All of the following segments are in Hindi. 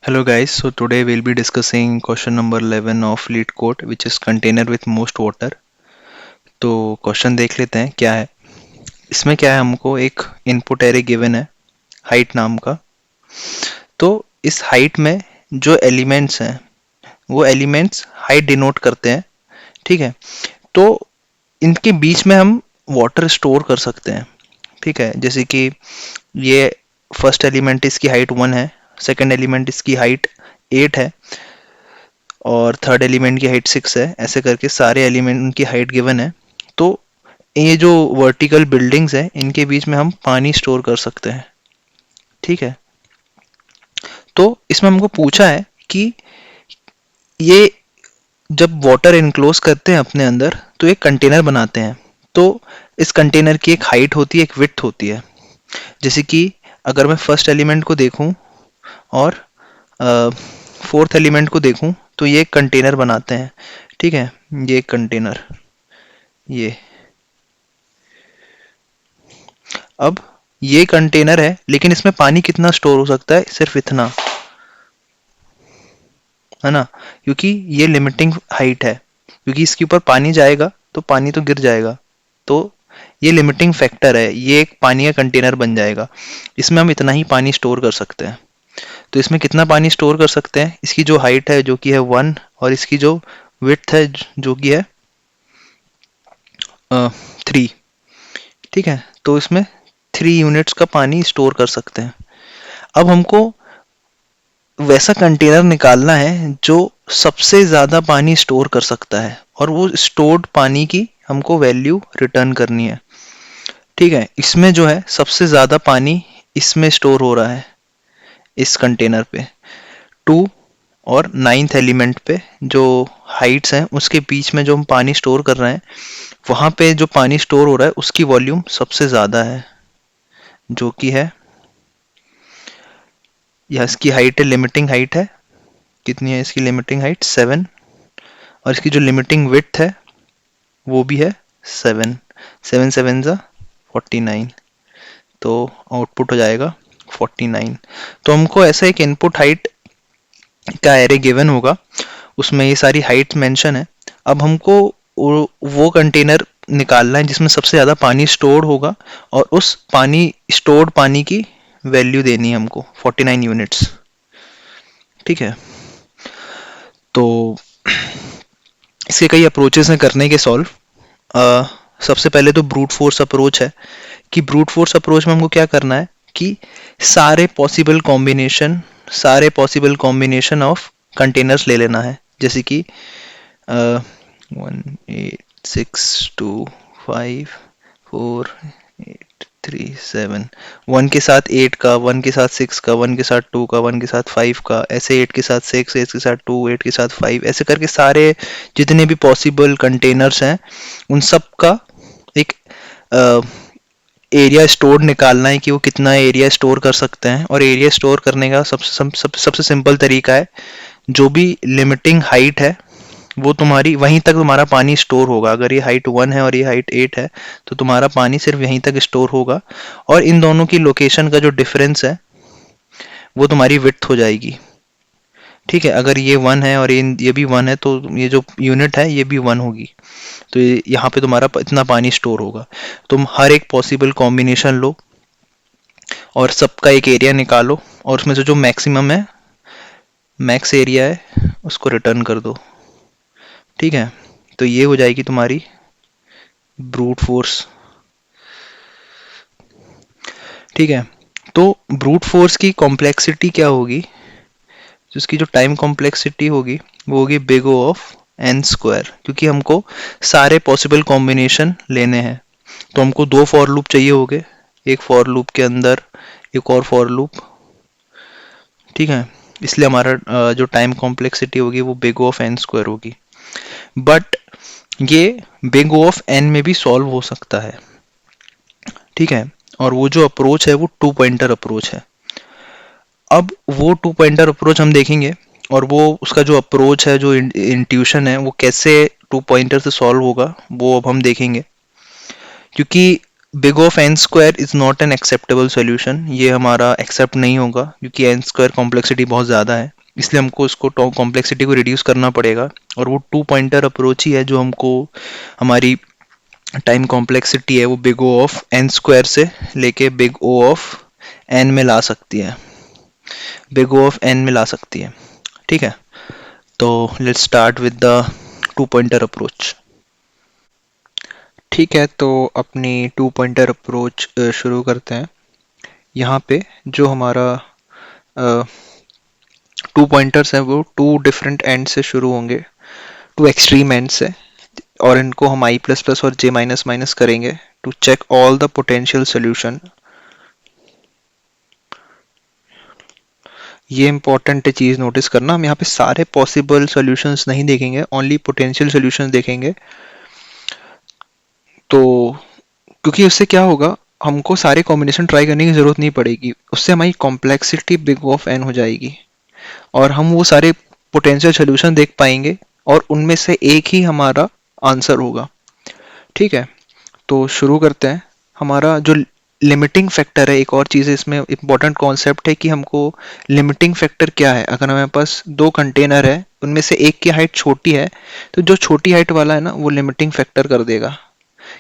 Hello guys, so today we'll be discussing question number 11 of lead code which is container with most water. तो क्वेश्चन देख लेते हैं क्या है। इसमें क्या है, हमको एक इनपुट एरे गिवन है हाइट नाम का। तो इस हाइट में जो एलिमेंट्स हैं वो एलिमेंट्स हाइट डिनोट करते हैं, ठीक है। तो इनके बीच में हम वाटर स्टोर कर सकते हैं, ठीक है। जैसे कि ये फर्स्ट एलिमेंट इसकी हाइट 1 है, सेकंड एलिमेंट इसकी हाइट 8 है और थर्ड एलिमेंट की हाइट 6 है। ऐसे करके सारे एलिमेंट की हाइट गिवन है। तो ये जो वर्टिकल बिल्डिंग्स है इनके बीच में हम पानी स्टोर कर सकते हैं, ठीक है। तो इसमें हमको पूछा है कि ये जब वाटर इनक्लोज करते हैं अपने अंदर तो एक कंटेनर बनाते हैं। तो इस कंटेनर की एक हाइट होती है, एक विड्थ होती है। जैसे कि अगर मैं फर्स्ट एलिमेंट को देखूं और फोर्थ एलिमेंट को देखूं तो ये एक कंटेनर बनाते हैं, ठीक है। ये एक कंटेनर, ये अब ये कंटेनर है लेकिन इसमें पानी कितना स्टोर हो सकता है, सिर्फ इतना, है ना। क्योंकि ये लिमिटिंग हाइट है, क्योंकि इसके ऊपर पानी जाएगा तो पानी तो गिर जाएगा। तो ये लिमिटिंग फैक्टर है, ये एक पानी का कंटेनर बन जाएगा। इसमें हम इतना ही पानी स्टोर कर सकते हैं। तो इसमें कितना पानी स्टोर कर सकते हैं, इसकी जो हाइट है जो कि है 1 और इसकी जो विड्थ है जो कि है 3, ठीक है। तो इसमें 3 यूनिट्स का पानी स्टोर कर सकते हैं। अब हमको वैसा कंटेनर निकालना है जो सबसे ज़्यादा पानी स्टोर कर सकता है और वो स्टोर्ड पानी की हमको वैल्यू रिटर्न करनी है, ठीक है। इसमें जो है सबसे ज़्यादा पानी इसमें स्टोर हो रहा है, इस कंटेनर पे 2 और 9th एलिमेंट पे जो हाइट्स हैं उसके बीच में जो हम पानी स्टोर कर रहे हैं वहाँ पे जो पानी स्टोर हो रहा है उसकी वॉल्यूम सबसे ज़्यादा है, जो कि है, यह इसकी हाइट है, लिमिटिंग हाइट है। कितनी है इसकी लिमिटिंग हाइट, 7। और इसकी जो लिमिटिंग विड्थ है वो भी है 7। 7 7 ज़ा 49, तो आउटपुट हो जाएगा 49। तो हमको ऐसा एक इनपुट हाइट का एरे गिवन होगा, उसमें ये सारी हाइट मेंशन है। अब हमको वो कंटेनर निकालना है जिसमें सबसे ज़्यादा पानी स्टोर्ड होगा और उस पानी स्टोर्ड पानी की वैल्यू देनी है हमको 49 यूनिट्स, ठीक है। तो इसके कई अप्रोचेस हैं करने के सॉल्व। सबसे पहले तो ब्रूट फोर्स अप्रोच है कि ब्रूट फोर्स अप्रोच में हमको क्या करना है कि सारे पॉसिबल कॉम्बिनेशन ऑफ कंटेनर्स ले लेना है। जैसे कि 1 8 6 2 5 4 8 3 7, 1 के साथ 8 का, 1 के साथ 6 का, 1 के साथ 2 का, 1 के साथ 5 का, ऐसे 8 के साथ 6, 8 के साथ 2, 8 के साथ 5, ऐसे करके सारे जितने भी पॉसिबल कंटेनर्स हैं उन सब का एक एरिया स्टोर निकालना है कि वो कितना एरिया स्टोर कर सकते हैं। और एरिया स्टोर करने का सबसे सिंपल तरीका है, जो भी लिमिटिंग हाइट है वो तुम्हारी वहीं तक तुम्हारा पानी स्टोर होगा। अगर ये हाइट 1 है और ये हाइट 8 है तो तुम्हारा पानी सिर्फ यहीं तक स्टोर होगा और इन दोनों की लोकेशन का जो डिफरेंस है वो तुम्हारी विड्थ हो जाएगी, ठीक है। अगर ये 1 है और ये भी 1 है तो ये जो यूनिट है ये भी 1 होगी। तो यहाँ पे तुम्हारा इतना पानी स्टोर होगा। तुम हर एक पॉसिबल कॉम्बिनेशन लो और सबका एक एरिया निकालो और उसमें से जो मैक्सिमम है, मैक्स एरिया है, उसको रिटर्न कर दो, ठीक है। तो ये हो जाएगी तुम्हारी ब्रूट फोर्स, ठीक है। तो ब्रूट फोर्स की कॉम्प्लेक्सिटी क्या होगी, जिसकी जो टाइम कॉम्प्लेक्सिटी होगी वो होगी big O of N square, क्योंकि हमको सारे पॉसिबल कॉम्बिनेशन लेने हैं। तो हमको 2 फॉर लूप चाहिए होंगे, एक फॉर लूप के अंदर एक और फॉर लूप, ठीक है। इसलिए हमारा जो टाइम कॉम्प्लेक्सिटी होगी वो big O of N square होगी। बट ये बिग ओ ऑफ एन में भी सॉल्व हो सकता है, ठीक है। और वो जो अप्रोच है वो 2 पॉइंटर अप्रोच है। अब वो 2 पॉइंटर अप्रोच हम देखेंगे और वो उसका जो अप्रोच है, जो इंट्यूशन है, वो कैसे 2 पॉइंटर से सॉल्व होगा वो अब हम देखेंगे। क्योंकि big of N square is not an acceptable solution, ये हमारा एक्सेप्ट नहीं होगा क्योंकि एन स्क्वायर कॉम्प्लेक्सिटी बहुत ज़्यादा है। इसलिए हमको उसको कॉम्प्लेक्सिटी को रिड्यूस करना पड़ेगा, और वो टू पॉइंटर अप्रोच ही है जो हमको हमारी टाइम कॉम्प्लेक्सिटी है वो big O of N square से लेके बिग ओ ऑफ एन में ला सकती है, बिग ओ ऑफ एन में ला सकती है। ठीक है, तो let's start with the two pointer approach. ठीक है, तो अपनी टू पॉइंटर अप्रोच शुरू करते हैं। यहाँ पे जो हमारा टू पॉइंटर्स हैं वो टू डिफरेंट एंड से शुरू होंगे, टू एक्सट्रीम एंड से, और इनको हम आई प्लस प्लस और जे माइनस माइनस करेंगे to check all the potential solution. ये इंपॉर्टेंट चीज नोटिस करना, हम यहाँ पे सारे पॉसिबल सॉल्यूशंस नहीं देखेंगे, ओनली पोटेंशियल सॉल्यूशंस देखेंगे। तो क्योंकि उससे क्या होगा, हमको सारे कॉम्बिनेशन ट्राई करने की जरूरत नहीं पड़ेगी, उससे हमारी कॉम्प्लेक्सिटी बिग ऑफ एन हो जाएगी और हम वो सारे पोटेंशियल सोल्यूशन देख पाएंगे और उनमें से एक ही हमारा आंसर होगा। ठीक है, तो शुरू करते हैं। हमारा जो लिमिटिंग फैक्टर है, एक और चीज़ है इसमें इंपॉर्टेंट कॉन्सेप्ट है कि हमको लिमिटिंग फैक्टर क्या है। अगर हमारे पास दो कंटेनर है, उनमें से एक की हाइट छोटी है, तो जो छोटी हाइट वाला है ना वो लिमिटिंग फैक्टर कर देगा,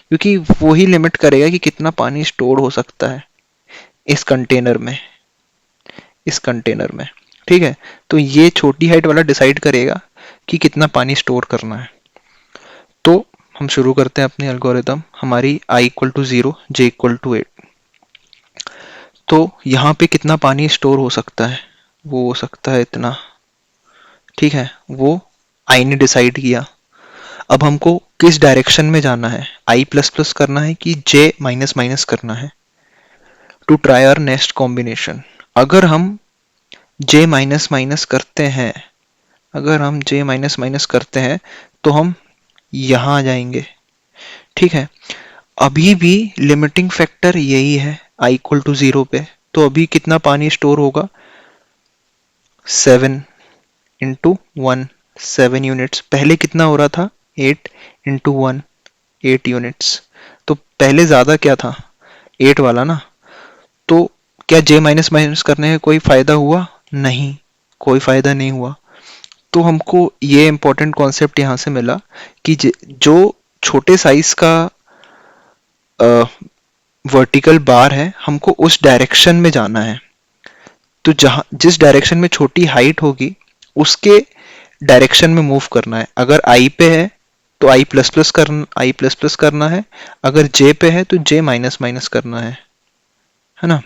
क्योंकि वो ही लिमिट करेगा कि कितना पानी स्टोर हो सकता है इस कंटेनर में, इस कंटेनर में। ठीक है, तो ये छोटी हाइट वाला डिसाइड करेगा कि कितना पानी स्टोर करना है। तो हम शुरू करते हैं अपनी एल्गोरिदम। हमारी I equal to zero, J equal to eight. तो यहाँ पे कितना पानी स्टोर हो सकता है, वो हो सकता है इतना। ठीक है, वो आई ने डिसाइड किया। अब हमको किस डायरेक्शन में जाना है, आई प्लस प्लस करना है कि जे माइनस माइनस करना है, to try our next combination. अगर हम जे माइनस माइनस करते हैं, अगर हम जे माइनस माइनस करते हैं तो हम यहाँ आ जाएंगे। ठीक है, अभी भी लिमिटिंग फैक्टर यही है आई इक्वल टू जीरो पे, तो अभी कितना पानी स्टोर होगा, 7 इंटू 1, 7 यूनिट्स। पहले कितना हो रहा था, 8 इंटू 1, 8 यूनिट्स। तो पहले ज़्यादा क्या था, 8 वाला ना। तो क्या जे माइनस माइनस करने में कोई फ़ायदा हुआ, नहीं, कोई फ़ायदा नहीं हुआ। तो हमको ये इंपॉर्टेंट कॉन्सेप्ट यहाँ से मिला कि जो छोटे साइज का वर्टिकल बार है, हमको उस डायरेक्शन में जाना है। तो जहाँ जिस डायरेक्शन में छोटी हाइट होगी उसके डायरेक्शन में मूव करना है। अगर आई पे है तो आई प्लस प्लस करना है, अगर जे पे है तो जे माइनस माइनस करना है ना।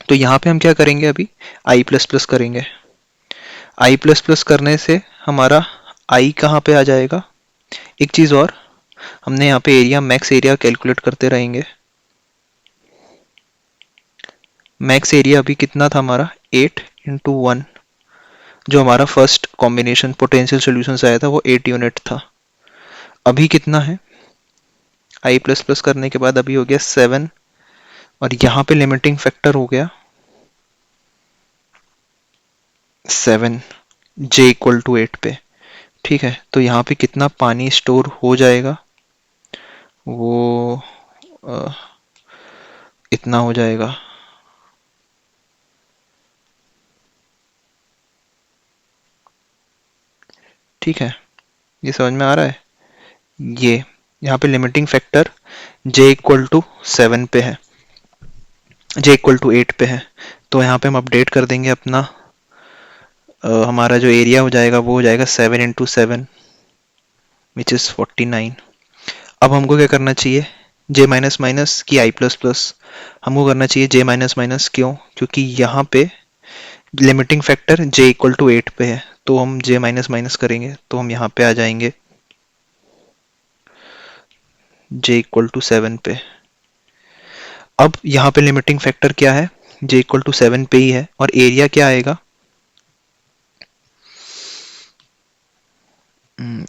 तो यहाँ पे हम क्या करेंगे, अभी आई प्लस प्लस करेंगे। आई प्लस प्लस करने से हमारा आई कहाँ पे आ जाएगा, एक चीज़ और, हमने यहाँ पे एरिया, मैक्स एरिया कैलकुलेट करते रहेंगे। मैक्स एरिया अभी कितना था हमारा, 8 इंटू 1। जो हमारा फर्स्ट कॉम्बिनेशन पोटेंशियल सॉल्यूशन आया था वो 8 यूनिट था। अभी कितना है, आई प्लस प्लस करने के बाद अभी हो गया 7, और यहाँ पे लिमिटिंग फैक्टर हो गया 7, जे इक्वल टू 8 पे। ठीक है, तो यहाँ पे कितना पानी स्टोर हो जाएगा, वो अ, इतना हो जाएगा। ठीक है, ये समझ में आ रहा है। ये यहाँ पे limiting factor J equal to 7 पे है, जे इक्वल टू 8 पे है। तो यहाँ पे हम अपडेट कर देंगे अपना हमारा जो एरिया हो जाएगा वो हो जाएगा 7 इंटू 7, विच इज़ 49। अब हमको क्या करना चाहिए, जे माइनस माइनस की आई प्लस प्लस। हमको करना चाहिए जे माइनस माइनस, क्यों, क्योंकि यहाँ पे limiting factor J equal to 8 पे है, तो हम जे माइनस माइनस करेंगे तो हम यहाँ पे आ जाएंगे जे इक्वल टू 7 पे। अब यहाँ पे लिमिटिंग फैक्टर क्या है, जे इक्वल टू 7 पे ही है, और एरिया क्या आएगा,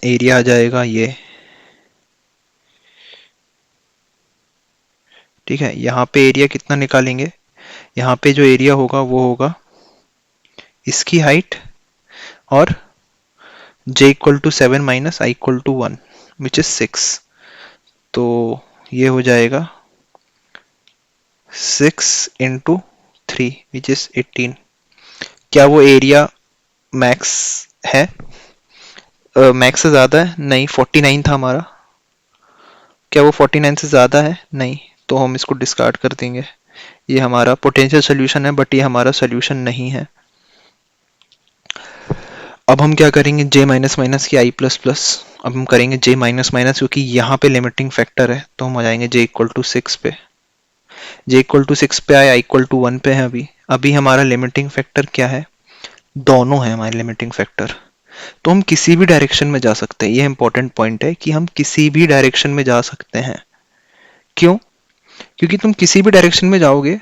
एरिया आ जाएगा ये। ठीक है, यहाँ पे एरिया कितना निकालेंगे, यहाँ पे जो एरिया होगा वो होगा इसकी हाइट और J equal to 7 minus I equal to 1, which is 6। तो ये हो जाएगा 6 इंटू 3, विच इज 18। क्या वो एरिया मैक्स है, मैक्स से ज़्यादा है नहीं, 49 था हमारा, क्या वो 49 से ज़्यादा है? नहीं, तो हम इसको डिस्कार्ड कर देंगे। ये हमारा पोटेंशियल सोल्यूशन है बट ये हमारा सोल्यूशन नहीं है। अब हम क्या करेंगे, जे माइनस माइनस की आई प्लस प्लस, अब हम करेंगे जे माइनस माइनस, क्योंकि यहाँ पे लिमिटिंग फैक्टर है तो हम आ जाएंगे जे इक्वल टू 6 पे। जे इक्वल टू 6 पे आए, आई इक्वल टू 1 पे है। अभी अभी हमारा लिमिटिंग फैक्टर क्या है, दोनों है हमारे लिमिटिंग फैक्टर। तो हम किसी भी डायरेक्शन में जा सकते हैं, ये इंपॉर्टेंट पॉइंट है कि हम किसी भी डायरेक्शन में जा सकते हैं। क्यों? क्योंकि तुम किसी भी डायरेक्शन में जाओगे,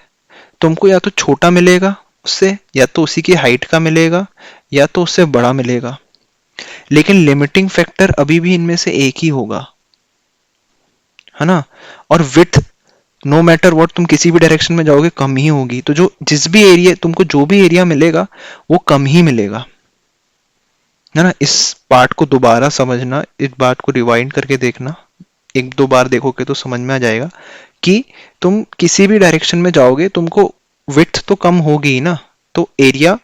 तुमको या तो छोटा मिलेगा उससे, या तो उसी की हाइट का मिलेगा, या तो उससे बड़ा मिलेगा, लेकिन लिमिटिंग फैक्टर अभी भी इनमें से एक ही होगा, है ना। और विड्थ, नो मैटर व्हाट, तुम किसी भी डायरेक्शन में जाओगे कम ही होगी। तो जो जिस भी एरिया तुमको जो भी एरिया मिलेगा वो कम ही मिलेगा, है ना। इस पार्ट को दोबारा समझना, इस बात को रिवाइंड करके देखना, एक दो बार देखोगे तो समझ में आ जाएगा कि तुम किसी भी डायरेक्शन में जाओगे तुमको विड्थ तो कम होगी ही ना, तो एरिया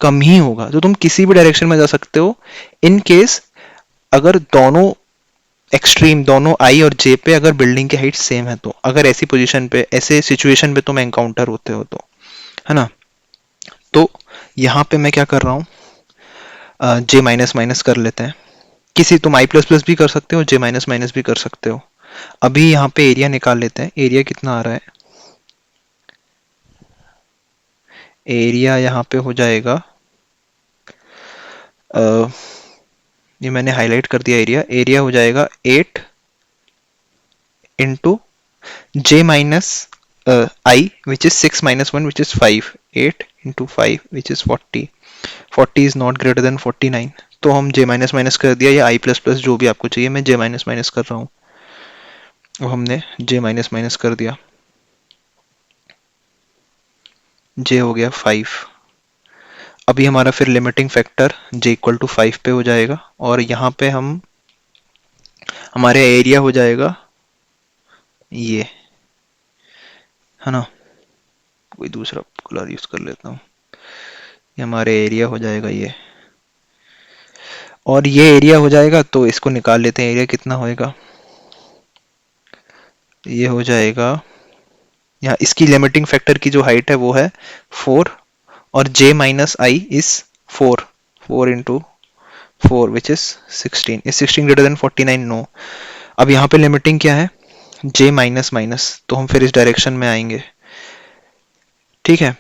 कम ही होगा। तो तुम किसी भी डायरेक्शन में जा सकते हो इन केस अगर दोनों एक्सट्रीम, दोनों आई और जे पे अगर बिल्डिंग की हाइट सेम है, तो अगर ऐसी पोजीशन पे, ऐसे सिचुएशन पे तुम एनकाउंटर होते हो तो, है ना। तो यहाँ पे मैं क्या कर रहा हूँ, जे माइनस माइनस कर लेते हैं। किसी तुम आई प्लस प्लस भी कर सकते हो, जे माइनस माइनस भी कर सकते हो। अभी यहाँ पे एरिया निकाल लेते हैं, एरिया कितना आ रहा है। एरिया यहाँ पे हो जाएगा, अ, ये मैंने हाईलाइट कर दिया एरिया, एरिया हो जाएगा 8 into j minus I which is 6 minus 1 which is 5, 8 into 5 which is 40, 40 is not greater than 49। तो हम j माइनस माइनस कर दिया, या i प्लस प्लस जो भी आपको चाहिए, मैं j माइनस माइनस कर रहा हूँ। अब हमने j माइनस माइनस कर दिया, j हो गया 5। अभी हमारा फिर limiting factor j equal to 5 पे हो जाएगा, और यहाँ पे हम हमारे एरिया हो जाएगा ये, है ना। कोई दूसरा कलर यूज कर लेता हूँ, ये हमारे एरिया हो जाएगा ये, और ये एरिया हो जाएगा। तो इसको निकाल लेते हैं, एरिया कितना होएगा, ये हो जाएगा, यहाँ इसकी लिमिटिंग फैक्टर की जो हाइट है वो है 4, और j minus I is 4, 4 into 4 which is 16, is 16 greater than 49? No. अब यहाँ पे लिमिटिंग क्या है, j माइनस माइनस, तो हम फिर इस डायरेक्शन में आएंगे, ठीक है।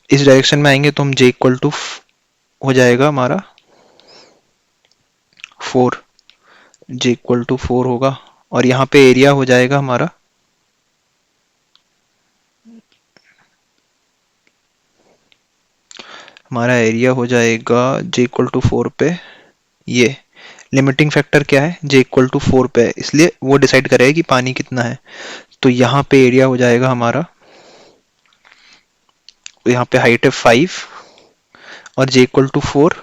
इस डायरेक्शन में आएंगे तो हम j इक्वल टू हो जाएगा हमारा 4, j इक्वल टू 4 होगा, और यहाँ पे एरिया हो जाएगा हमारा, हमारा एरिया हो जाएगा j इक्वल टू 4 पे, ये लिमिटिंग फैक्टर क्या है, j इक्वल टू 4 पे है, इसलिए वो डिसाइड करेगा कि पानी कितना है। तो यहाँ पे एरिया हो जाएगा हमारा, यहाँ पे हाइट है 5, और j equal to 4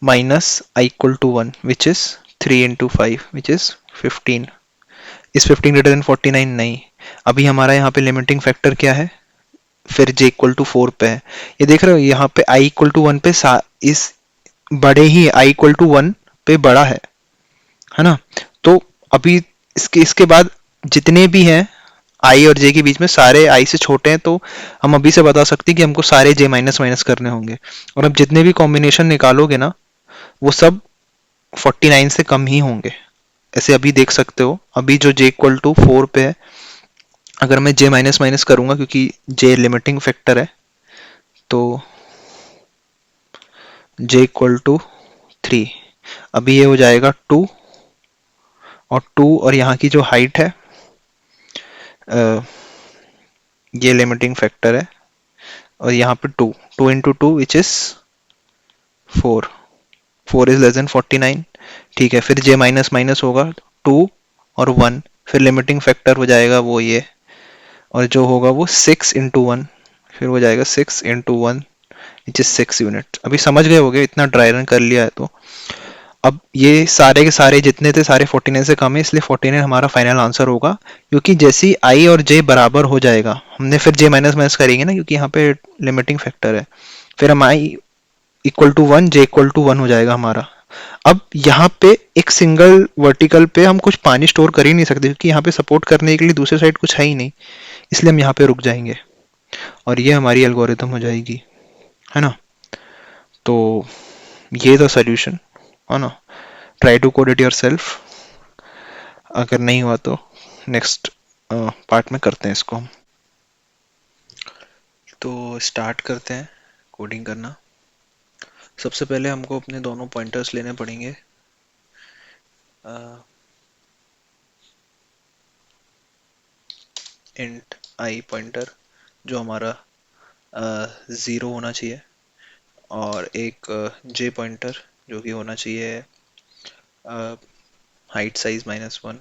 minus I equal to 1 which is 3 into 5 which is 15। इस 15 ग्रेटर देन 49? नहीं। अभी हमारा यहाँ पे लिमिटिंग फैक्टर क्या है, फिर j इक्वल टू 4 पे है। ये देख रहे हो यहाँ पे i इक्वल टू 1 पे इस बड़े ही i इक्वल टू 1 पे बड़ा है ना। तो अभी इसके बाद जितने भी हैं i और j के बीच में, सारे i से छोटे हैं, तो हम अभी से बता सकते हैं कि हमको सारे j माइनस माइनस करने होंगे। और अब जितने भी कॉम्बिनेशन निकालोगे ना वो सब 49 से कम ही होंगे, ऐसे अभी देख सकते हो। अभी जो j इक्वल टू 4 पे है, अगर मैं j माइनस माइनस करूंगा क्योंकि j लिमिटिंग फैक्टर है, तो j इक्वल टू 3, अभी ये हो जाएगा 2, और 2 और यहाँ की जो हाइट है, ये लिमिटिंग फैक्टर है, और यहाँ पे 2, 2 into 2 which is 4, 4 is less then 49। ठीक है, फिर j माइनस माइनस होगा 2 और 1, फिर लिमिटिंग फैक्टर हो जाएगा वो ये, और जो होगा वो 6 इंटू 1, फिर हो जाएगा 6 इंटू 1 विच इज 6 यूनिट। अभी समझ गए होगे, इतना ड्राई रन कर लिया है तो। अब ये सारे के सारे जितने थे सारे 49 से कम है, इसलिए 49 हमारा फाइनल आंसर होगा। क्योंकि जैसे ही i और j बराबर हो जाएगा, हमने फिर j माइनस माइनस करेंगे ना, क्योंकि यहाँ पे लिमिटिंग फैक्टर है, फिर हम i equal to one, J equal to one हो जाएगा हमारा। अब यहाँ पे एक सिंगल वर्टिकल पे हम कुछ पानी स्टोर कर ही नहीं सकते, क्योंकि यहाँ पे सपोर्ट करने के लिए दूसरे साइड कुछ है ही नहीं, इसलिए हम यहाँ पे रुक जाएंगे और ये हमारी एल्गोरिथम हो जाएगी, है ना। तो ये था सोल्यूशन, है ना। Try to code it yourself, अगर नहीं हुआ तो नेक्स्ट पार्ट में करते हैं इसको हम। तो स्टार्ट करते हैं कोडिंग करना। सबसे पहले हमको अपने दोनों पॉइंटर्स लेने पड़ेंगे। इंट आई पॉइंटर जो हमारा ज़ीरो होना चाहिए, और एक जे पॉइंटर जो कि होना चाहिए हाइट साइज -1।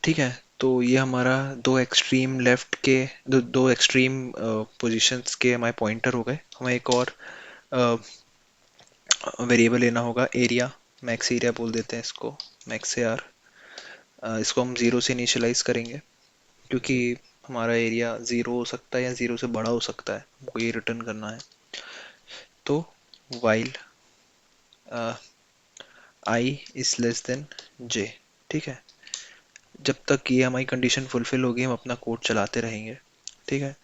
ठीक है, तो ये हमारा दो एक्सट्रीम लेफ्ट के दो एक्सट्रीम पोजीशंस के हमारे पॉइंटर हो गए। हमें एक और वेरिएबल लेना होगा, एरिया, मैक्स एरिया बोल देते हैं इसको, मैक्स एआर। इसको हम ज़ीरो से इनिशियलाइज करेंगे, क्योंकि हमारा एरिया ज़ीरो हो सकता है या ज़ीरो से बड़ा हो सकता है, हमको ये रिटर्न करना है। तो while I is less than J, ठीक है। जब तक ये हमारी कंडीशन फुलफिल होगी हम अपना कोड चलाते रहेंगे, ठीक है।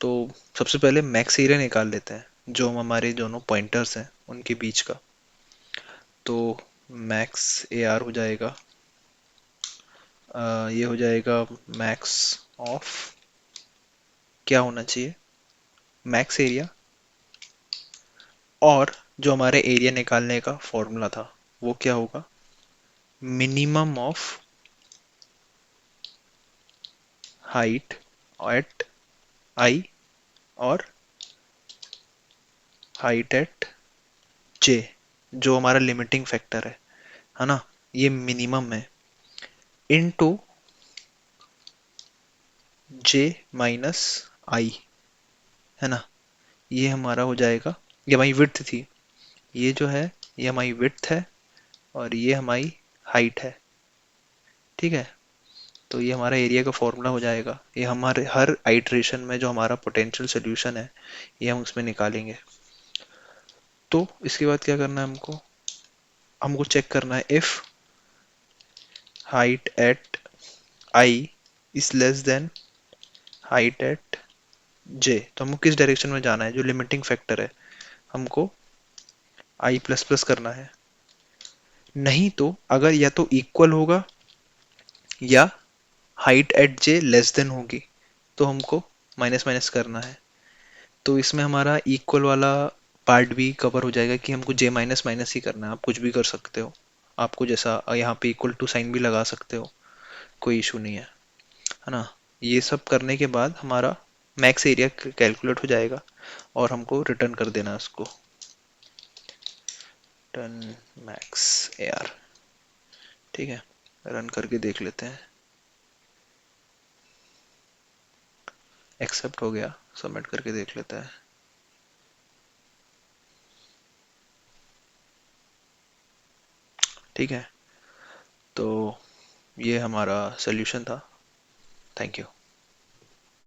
तो सबसे पहले मैक्स एरिया निकाल लेते हैं, जो हम हमारे दोनों पॉइंटर्स हैं उनके बीच का। तो मैक्स ए आर हो जाएगा, ये हो जाएगा मैक्स ऑफ, क्या होना चाहिए, मैक्स एरिया, और जो हमारे एरिया निकालने का फॉर्मूला था वो क्या होगा, मिनिमम ऑफ हाइट एट आई और हाइट एट जे, जो हमारा लिमिटिंग फैक्टर है ना, ये मिनिमम है, इनटू जे माइनस आई, है ना। ये हमारा हो जाएगा, ये हमारी विड्थ थी, ये जो है ये हमारी विड्थ है और ये हमारी हाइट है, ठीक है। तो ये हमारा एरिया का फॉर्मूला हो जाएगा। ये हमारे हर आइट्रेशन में जो हमारा पोटेंशियल सोल्यूशन है ये हम उसमें निकालेंगे। तो इसके बाद क्या करना है हमको, हमको चेक करना है if height at I is less than height at J, तो हमको किस डायरेक्शन में जाना है, जो लिमिटिंग फैक्टर है हमको आई प्लस प्लस करना है। नहीं तो अगर या तो इक्वल होगा या height at J less than होगी, तो हमको माइनस माइनस करना है। तो इसमें हमारा इक्वल वाला पार्ट भी कवर हो जाएगा कि हमको जे माइनस माइनस ही करना है। आप कुछ भी कर सकते हो, आपको जैसा यहाँ पे इक्वल टू साइन भी लगा सकते हो, कोई इशू नहीं है ना। ये सब करने के बाद हमारा मैक्स एरिया कैलकुलेट हो जाएगा और हमको रिटर्न कर देना है उसको, रिटर्न मैक्स एआर, ठीक है। रन करके देख लेते हैं, एक्सेप्ट हो गया, सबमिट करके देख लेते हैं। ठीक है, तो ये हमारा सोल्यूशन था। Thank you.